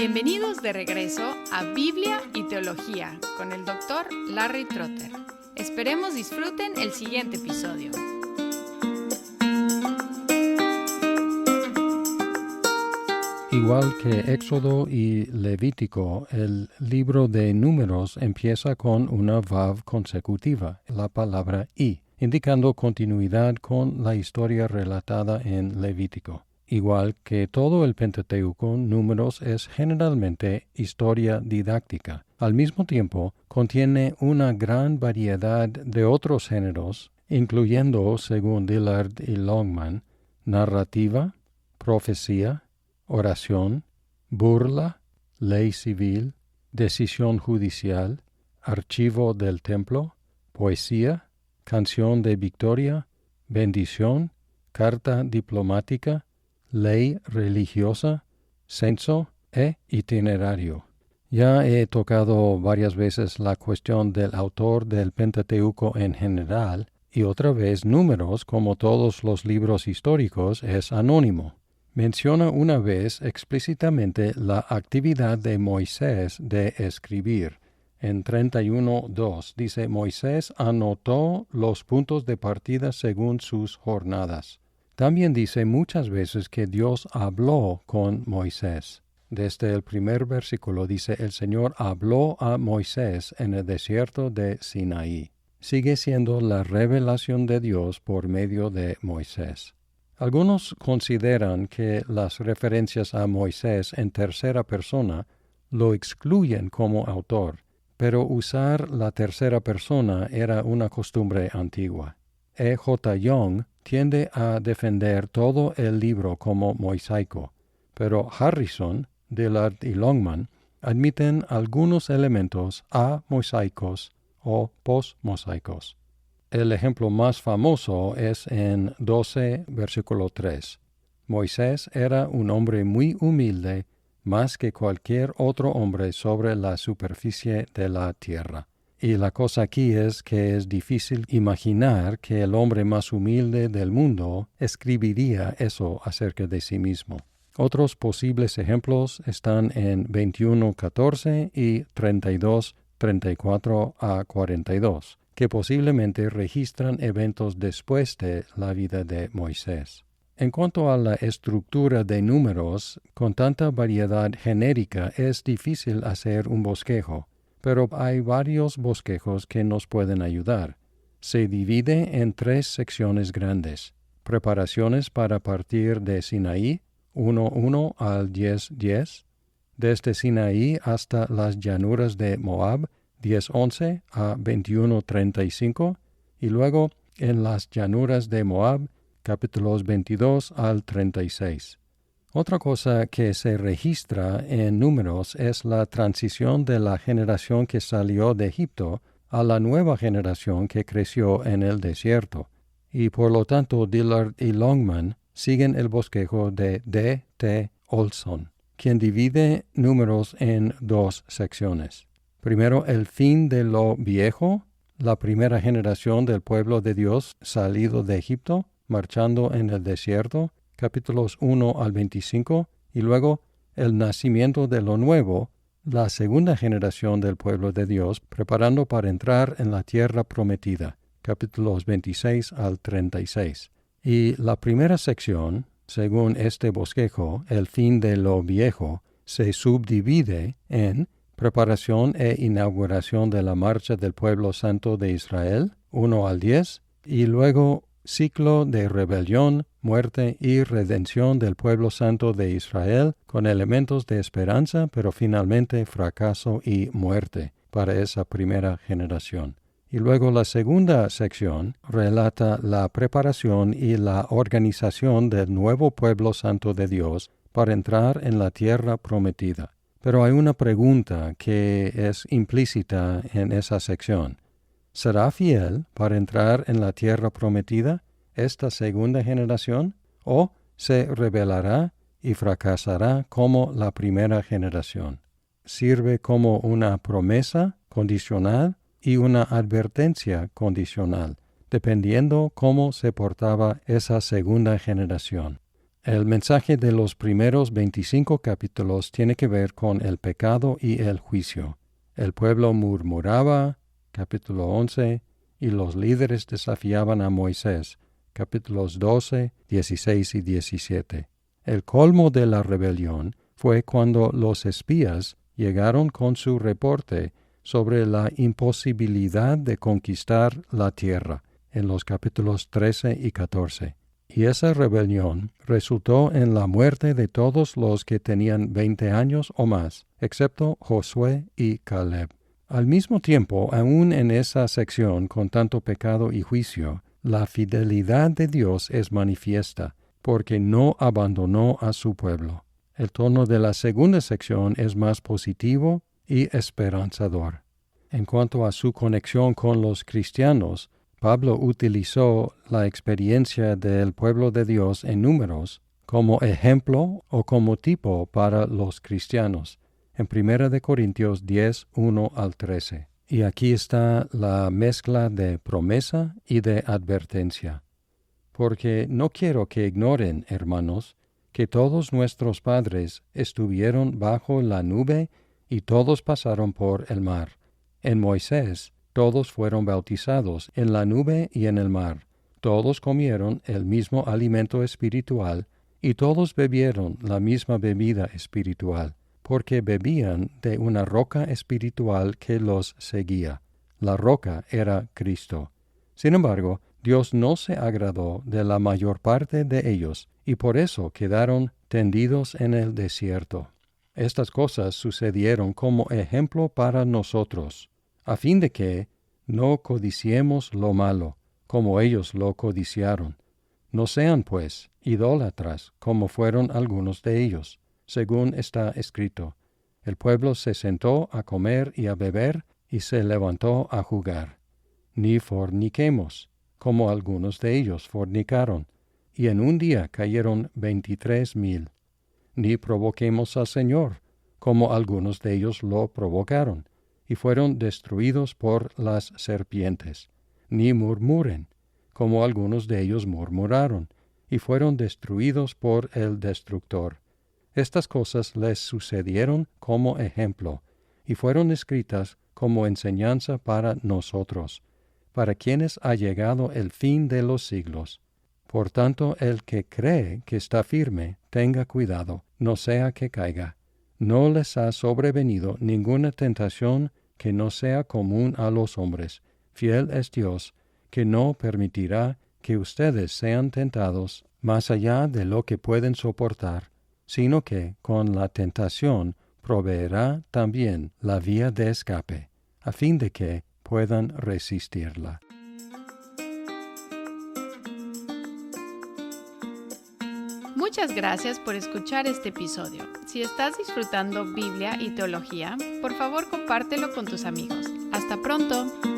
Bienvenidos de regreso a Biblia y Teología con el Dr. Larry Trotter. Esperemos disfruten el siguiente episodio. Igual que Éxodo y Levítico, el libro de Números empieza con una vav consecutiva, la palabra y, indicando continuidad con la historia relatada en Levítico. Igual que todo el Pentateuco, Números es generalmente historia didáctica. Al mismo tiempo, contiene una gran variedad de otros géneros, incluyendo, según Dillard y Longman, narrativa, profecía, oración, burla, ley civil, decisión judicial, archivo del templo, poesía, canción de victoria, bendición, carta diplomática, ley religiosa, censo e itinerario. Ya he tocado varias veces la cuestión del autor del Pentateuco en general, y otra vez Números, como todos los libros históricos, es anónimo. Menciona una vez explícitamente la actividad de Moisés de escribir. En 31:2 dice, Moisés anotó los puntos de partida según sus jornadas. También dice muchas veces que Dios habló con Moisés. Desde el primer versículo dice, el Señor habló a Moisés en el desierto de Sinaí. Sigue siendo la revelación de Dios por medio de Moisés. Algunos consideran que las referencias a Moisés en tercera persona lo excluyen como autor, pero usar la tercera persona era una costumbre antigua. E. J. Young tiende a defender todo el libro como mosaico, pero Harrison, Dillard y Longman admiten algunos elementos amosaicos o posmosaicos. El ejemplo más famoso es en 12, versículo 3. Moisés era un hombre muy humilde, más que cualquier otro hombre sobre la superficie de la tierra. Y la cosa aquí es que es difícil imaginar que el hombre más humilde del mundo escribiría eso acerca de sí mismo. Otros posibles ejemplos están en 21:14 y 32:34 a 42, que posiblemente registran eventos después de la vida de Moisés. En cuanto a la estructura de Números, con tanta variedad genérica es difícil hacer un bosquejo, pero hay varios bosquejos que nos pueden ayudar. Se divide en 3 secciones grandes. Preparaciones para partir de Sinaí, 1:1 al 10:10, desde Sinaí hasta las llanuras de Moab, 10:11 a 21:35, y luego en las llanuras de Moab, capítulos 22 al 36. Otra cosa que se registra en Números es la transición de la generación que salió de Egipto a la nueva generación que creció en el desierto, y por lo tanto Dillard y Longman siguen el bosquejo de D. T. Olson, quien divide Números en 2 secciones. Primero, el fin de lo viejo, la primera generación del pueblo de Dios salido de Egipto, marchando en el desierto, capítulos 1 al 25, y luego el nacimiento de lo nuevo, la segunda generación del pueblo de Dios, preparando para entrar en la tierra prometida, capítulos 26 al 36. Y la primera sección, según este bosquejo, el fin de lo viejo, se subdivide en preparación e inauguración de la marcha del pueblo santo de Israel, 1 al 10, y luego ciclo de rebelión, muerte y redención del pueblo santo de Israel, con elementos de esperanza, pero finalmente fracaso y muerte para esa primera generación. Y luego la segunda sección relata la preparación y la organización del nuevo pueblo santo de Dios para entrar en la tierra prometida. Pero hay una pregunta que es implícita en esa sección. ¿Será fiel para entrar en la tierra prometida esta segunda generación? ¿O se rebelará y fracasará como la primera generación? Sirve como una promesa condicional y una advertencia condicional, dependiendo cómo se portaba esa segunda generación. El mensaje de los primeros 25 capítulos tiene que ver con el pecado y el juicio. El pueblo murmuraba, capítulo 11, y los líderes desafiaban a Moisés, capítulos 12, 16 y 17. El colmo de la rebelión fue cuando los espías llegaron con su reporte sobre la imposibilidad de conquistar la tierra, en los capítulos 13 y 14. Y esa rebelión resultó en la muerte de todos los que tenían 20 años o más, excepto Josué y Caleb. Al mismo tiempo, aún en esa sección con tanto pecado y juicio, la fidelidad de Dios es manifiesta, porque no abandonó a su pueblo. El tono de la segunda sección es más positivo y esperanzador. En cuanto a su conexión con los cristianos, Pablo utilizó la experiencia del pueblo de Dios en Números como ejemplo o como tipo para los cristianos, en 1 Corintios 10, 1 al 13. Y aquí está la mezcla de promesa y de advertencia. Porque no quiero que ignoren, hermanos, que todos nuestros padres estuvieron bajo la nube y todos pasaron por el mar. En Moisés todos fueron bautizados en la nube y en el mar. Todos comieron el mismo alimento espiritual y todos bebieron la misma bebida espiritual, porque bebían de una roca espiritual que los seguía. La roca era Cristo. Sin embargo, Dios no se agradó de la mayor parte de ellos, y por eso quedaron tendidos en el desierto. Estas cosas sucedieron como ejemplo para nosotros, a fin de que no codiciemos lo malo, como ellos lo codiciaron. No sean, pues, idólatras, como fueron algunos de ellos, según está escrito. El pueblo se sentó a comer y a beber, y se levantó a jugar. Ni forniquemos, como algunos de ellos fornicaron, y en un día cayeron 23,000. Ni provoquemos al Señor, como algunos de ellos lo provocaron, y fueron destruidos por las serpientes. Ni murmuren, como algunos de ellos murmuraron, y fueron destruidos por el destructor. Estas cosas les sucedieron como ejemplo, y fueron escritas como enseñanza para nosotros, para quienes ha llegado el fin de los siglos. Por tanto, el que cree que está firme, tenga cuidado, no sea que caiga. No les ha sobrevenido ninguna tentación que no sea común a los hombres. Fiel es Dios, que no permitirá que ustedes sean tentados más allá de lo que pueden soportar, sino que con la tentación proveerá también la vía de escape, a fin de que puedan resistirla. Muchas gracias por escuchar este episodio. Si estás disfrutando Biblia y teología, por favor compártelo con tus amigos. ¡Hasta pronto!